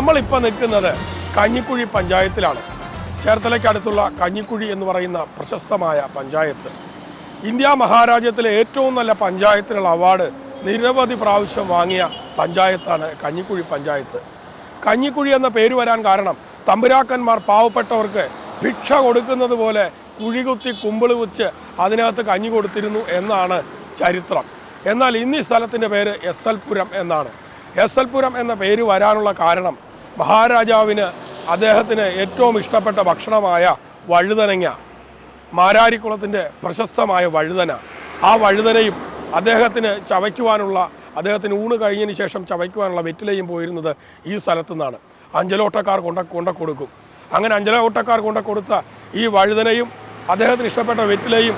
നമ്മളിപ്പോൾ നിൽക്കുന്നത് കഞ്ഞിക്കുഴി പഞ്ചായത്തിലാണ്. ചേർത്തലയ്ക്കടുത്തുള്ള കഞ്ഞിക്കുഴി എന്ന് പറയുന്ന പ്രശസ്തമായ പഞ്ചായത്ത്. ഇന്ത്യ മഹാരാജ്യത്തിലെ ഏറ്റവും നല്ല പഞ്ചായത്തിനുള്ള അവാർഡ് നിരവധി പ്രാവശ്യം വാങ്ങിയ പഞ്ചായത്താണ് കഞ്ഞിക്കുഴി പഞ്ചായത്ത്. കഞ്ഞിക്കുഴി എന്ന പേര് വരാൻ കാരണം തമ്പുരാക്കന്മാർ പാവപ്പെട്ടവർക്ക് ഭിക്ഷ കൊടുക്കുന്നത് പോലെ കുഴികുത്തി കുമ്പിള് വെച്ച് അതിനകത്ത് കഞ്ഞി കൊടുത്തിരുന്നു എന്നാണ് ചരിത്രം. എന്നാൽ ഇന്ന് ഈ സ്ഥലത്തിൻ്റെ പേര് എസ്.എൽ. പുരം എന്നാണ്. എസ്.എൽ. പുരം എന്ന പേര് വരാനുള്ള കാരണം മഹാരാജാവിന് അദ്ദേഹത്തിന് ഏറ്റവും ഇഷ്ടപ്പെട്ട ഭക്ഷണമായ വഴുതനങ്ങ, മാരാരിക്കുളത്തിൻ്റെ പ്രശസ്തമായ വഴുതന, ആ വഴുതനയും അദ്ദേഹത്തിന് ചവയ്ക്കുവാനുള്ള, അദ്ദേഹത്തിന് ഊണ് കഴിഞ്ഞതിന് ശേഷം ചവയ്ക്കുവാനുള്ള വെറ്റിലയും പോയിരുന്നത് ഈ സ്ഥലത്തു നിന്നാണ്. അഞ്ചലോട്ടക്കാർ കൊണ്ട കൊടുക്കും. അങ്ങനെ അഞ്ചലോട്ടക്കാർ കൊടുത്ത ഈ വഴുതനയും അദ്ദേഹത്തിന് ഇഷ്ടപ്പെട്ട വെറ്റിലയും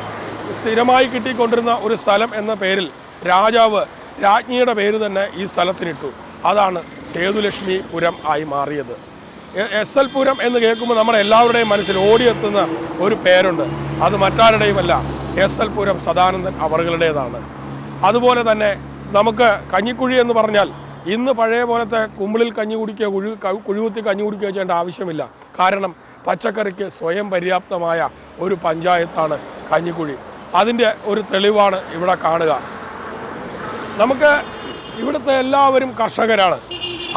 സ്ഥിരമായി കിട്ടിക്കൊണ്ടിരുന്ന ഒരു സ്ഥലം എന്ന പേരിൽ രാജാവ് രാജ്ഞിയുടെ പേര് തന്നെ ഈ സ്ഥലത്തിനിട്ടു. അതാണ് സേതുലക്ഷ്മി പുരം ആയി മാറിയത്. എസ്.എൽ. പുരം എന്ന് കേൾക്കുമ്പോൾ നമ്മുടെ എല്ലാവരുടെയും മനസ്സിൽ ഓടിയെത്തുന്ന ഒരു പേരുണ്ട്. അത് മറ്റാരുടെയുമല്ല, എസ്.എൽ. പുരം സദാനന്ദൻ അവറുകളുടേതാണ്. അതുപോലെ തന്നെ നമുക്ക് കഞ്ഞിക്കുഴി എന്ന് പറഞ്ഞാൽ ഇന്ന് പഴയ പോലത്തെ കുമ്പിളിൽ കഞ്ഞി കുടിക്കുക, കുഴികുത്തി കഞ്ഞി കുടിക്കുക ചെയ്യേണ്ട ആവശ്യമില്ല. കാരണം പച്ചക്കറിക്ക് സ്വയം പര്യാപ്തമായ ഒരു പഞ്ചായത്താണ് കഞ്ഞിക്കുഴി. അതിൻ്റെ ഒരു തെളിവാണ് ഇവിടെ കാണുക. നമുക്ക് ഇവിടുത്തെ എല്ലാവരും കർഷകരാണ്.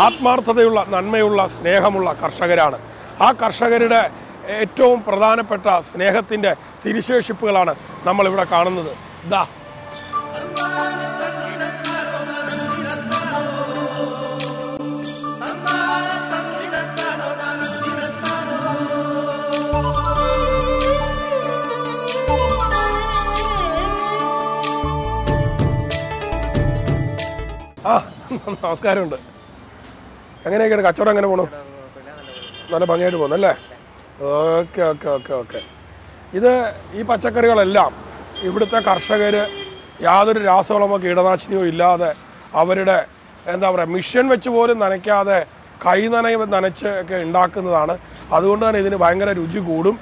ആത്മാർത്ഥതയുള്ള, നന്മയുള്ള, സ്നേഹമുള്ള കർഷകരാണ്. ആ കർഷകരുടെ ഏറ്റവും പ്രധാനപ്പെട്ട സ്നേഹത്തിൻ്റെ തിരിശേഷിപ്പുകളാണ് നമ്മളിവിടെ കാണുന്നത്. ദാ നമസ്കാരമുണ്ട്. എങ്ങനെയൊക്കെയാണ് കച്ചവടം? എങ്ങനെ പോകണു? നല്ല ഭംഗിയായിട്ട് പോകുന്നു അല്ലേ? Okay okay okay okay. ഇത് ഈ പച്ചക്കറികളെല്ലാം ഇവിടുത്തെ കർഷകർ യാതൊരു രാസവളമോ കീടനാശിനിയോ ഇല്ലാതെ അവരുടെ എന്താ പറയുക മിഷൻ വെച്ച് പോലും നനയ്ക്കാതെ കൈ നനച്ച് ഒക്കെ ഉണ്ടാക്കുന്നതാണ്. അതുകൊണ്ട് തന്നെ ഇതിന് ഭയങ്കര രുചി കൂടും.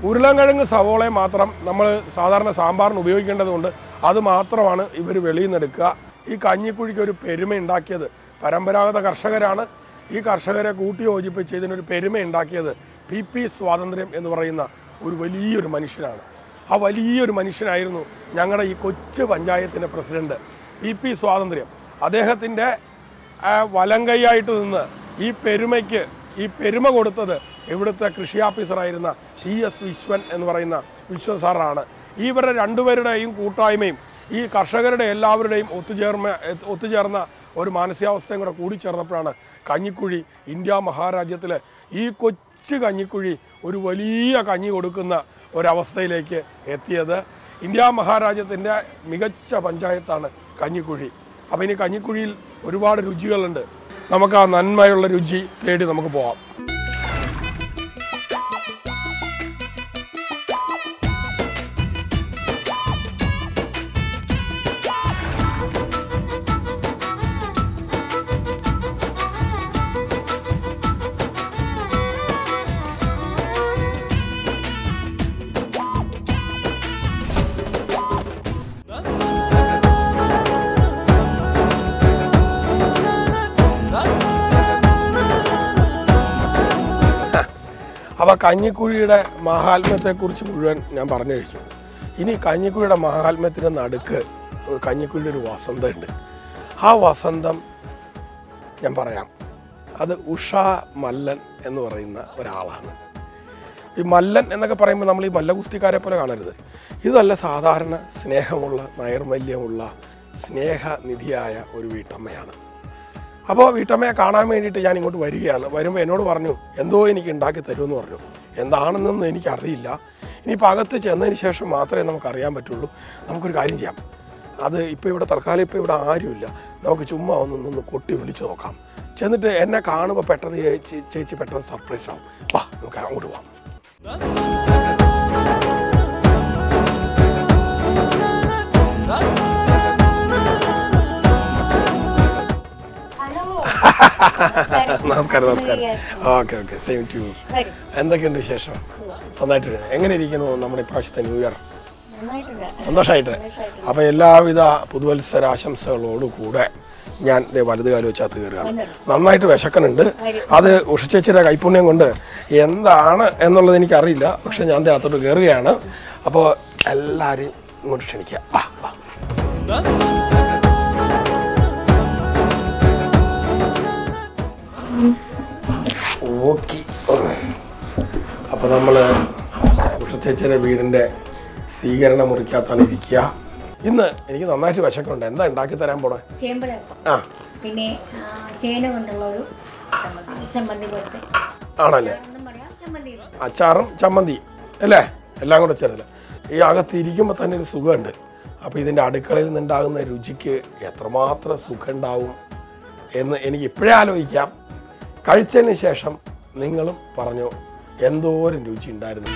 ഉരുളൻകിഴങ്ങ് സവോളയും മാത്രം നമ്മൾ സാധാരണ സാമ്പാറിന് ഉപയോഗിക്കേണ്ടതുകൊണ്ട് അത് മാത്രമാണ് ഇവർ വെളിയിൽ നിന്ന് എടുക്കുക. ഈ കഞ്ഞിക്കുഴിക്ക് ഒരു പെരുമ ഉണ്ടാക്കിയത് പരമ്പരാഗത കർഷകരാണ്. ഈ കർഷകരെ കൂട്ടി യോജിപ്പിച്ച് ഇതിനൊരു പെരുമ ഉണ്ടാക്കിയത് പി സ്വാതന്ത്ര്യം എന്ന് പറയുന്ന ഒരു വലിയൊരു മനുഷ്യനാണ്. ആ വലിയൊരു മനുഷ്യനായിരുന്നു ഞങ്ങളുടെ ഈ കൊച്ചു പഞ്ചായത്തിൻ്റെ പ്രസിഡന്റ് പി സ്വാതന്ത്ര്യം. അദ്ദേഹത്തിൻ്റെ വലങ്കൈയായിട്ട് നിന്ന് ഈ പെരുമ കൊടുത്തത് ഇവിടുത്തെ കൃഷി ഓഫീസറായിരുന്ന TS വിശ്വൻ എന്ന് പറയുന്ന വിശ്വൻ സാറാണ്. ഇവരുടെ രണ്ടുപേരുടെയും കൂട്ടായ്മയും ഈ കർഷകരുടെ എല്ലാവരുടെയും ഒത്തുചേർന്ന ഒരു മാനസികാവസ്ഥയും കൂടെ കൂടിച്ചേർന്നപ്പോഴാണ് കഞ്ഞിക്കുഴി ഇന്ത്യ മഹാരാജ്യത്തിൽ ഈ കൊച്ചു കഞ്ഞിക്കുഴി ഒരു വലിയ കഞ്ഞി കൊടുക്കുന്ന ഒരവസ്ഥയിലേക്ക് എത്തിയത്. ഇന്ത്യ മഹാരാജ്യത്തിൻ്റെ മികച്ച പഞ്ചായത്താണ് കഞ്ഞിക്കുഴി. അപ്പോൾ ഇനി കഞ്ഞിക്കുഴിയിൽ ഒരുപാട് രുചികളുണ്ട്. നമുക്ക് ആ നന്മയുള്ള രുചി തേടി നമുക്ക് പോകാം. അപ്പോൾ കഞ്ഞിക്കുഴിയുടെ മഹാത്മ്യത്തെക്കുറിച്ച് മുഴുവൻ ഞാൻ പറഞ്ഞു കഴിഞ്ഞു. ഇനി കഞ്ഞിക്കുഴിയുടെ മഹാത്മ്യത്തിൻ്റെ നടുക്ക് കഞ്ഞിക്കുഴിയുടെ ഒരു വസന്തമുണ്ട്. ആ വസന്തം ഞാൻ പറയാം. അത് ഉഷ മല്ലൻ എന്ന് പറയുന്ന ഒരാളാണ്. ഈ മല്ലൻ എന്നൊക്കെ പറയുമ്പോൾ നമ്മൾ ഈ മല്ലഗുസ്തിക്കാരെ പോലെ കാണരുത്. ഇത് നല്ല സാധാരണ സ്നേഹമുള്ള, നൈർമല്യമുള്ള, സ്നേഹനിധിയായ ഒരു വീട്ടമ്മയാണ്. അപ്പോൾ വീട്ടമ്മയെ കാണാൻ വേണ്ടിയിട്ട് ഞാൻ ഇങ്ങോട്ട് വരികയാണ്. വരുമ്പോൾ എന്നോട് പറഞ്ഞു എന്തോ എനിക്ക് ഉണ്ടാക്കി തരുമെന്ന് പറഞ്ഞു. എന്താണെന്നൊന്നും എനിക്കറിയില്ല. ഇനിയിപ്പോൾ അകത്ത് ചെന്നതിന് ശേഷം മാത്രമേ നമുക്കറിയാൻ പറ്റുള്ളൂ. നമുക്കൊരു കാര്യം ചെയ്യാം. അത് ഇപ്പോൾ ഇവിടെ തൽക്കാലം ഇവിടെ ആരുമില്ല. നമുക്ക് ചുമ്മാ ഒന്ന് കൊട്ടി വിളിച്ച് നോക്കാം. ചെന്നിട്ട് എന്നെ കാണുമ്പോൾ പെട്ടെന്ന് ചേച്ചി പെട്ടെന്ന് സർപ്രൈസ് ആവും. വാ നമുക്ക് അങ്ങോട്ട് പോവാം. നമസ്കാരം. Okay okay, same to you. എന്തൊക്കെയുണ്ട് വിശേഷം? സ്വന്തമായിട്ട് എങ്ങനെ ഇരിക്കുന്നു നമ്മുടെ ഇപ്രാവശ്യത്തെ ന്യൂ ഇയർ? സന്തോഷമായിട്ട്. അപ്പോൾ എല്ലാവിധ പുതുവത്സരാശംസകളോടുകൂടെ ഞാൻ വലത് കാലം വെച്ചകത്ത് കയറുകയാണ്. നന്നായിട്ട് വിശക്കനുണ്ട്. അത് ഉഷ ചേച്ചിയുടെ കൈപ്പുണ്യം കൊണ്ട് എന്താണ് എന്നുള്ളത് എനിക്കറിയില്ല. പക്ഷെ ഞാൻ അകത്തോട്ട് കയറുകയാണ്. അപ്പോൾ എല്ലാവരും ഇങ്ങോട്ട് ക്ഷണിക്കുക. വാ വാ. ഓക്കെ. അപ്പോൾ നമ്മൾ ഉഷ ചേച്ചിയുടെ വീടിൻ്റെ സ്വീകരണ മുറിക്കകത്താണ് ഇരിക്കുക. ഇന്ന് എനിക്ക് നന്നായിട്ട് വിശക്കുണ്ട്. എന്താ ഉണ്ടാക്കി തരാൻ പോണേ? ആ പിന്നെ ചേന കൊണ്ടുള്ള ഒരു ചമ്മന്തി പോലത്തെ ആണല്ലേ? അച്ചാറും ചമ്മന്തി അല്ലേ? എല്ലാം കൂടെ ചേർത്തില്ല. ഈ അകത്ത് ഇരിക്കുമ്പോൾ തന്നെ ഒരു സുഖമുണ്ട്. അപ്പോൾ ഇതിൻ്റെ അടുക്കളയിൽ നിന്നുണ്ടാകുന്ന രുചിക്ക് എത്രമാത്രം സുഖം ഉണ്ടാവും എന്ന് എനിക്ക് ഇപ്പോഴേ ആലോചിക്കാം. കഴിച്ചതിന് ശേഷം നിങ്ങളും പറഞ്ഞു എന്തോരം രുചി ഉണ്ടായിരുന്നു.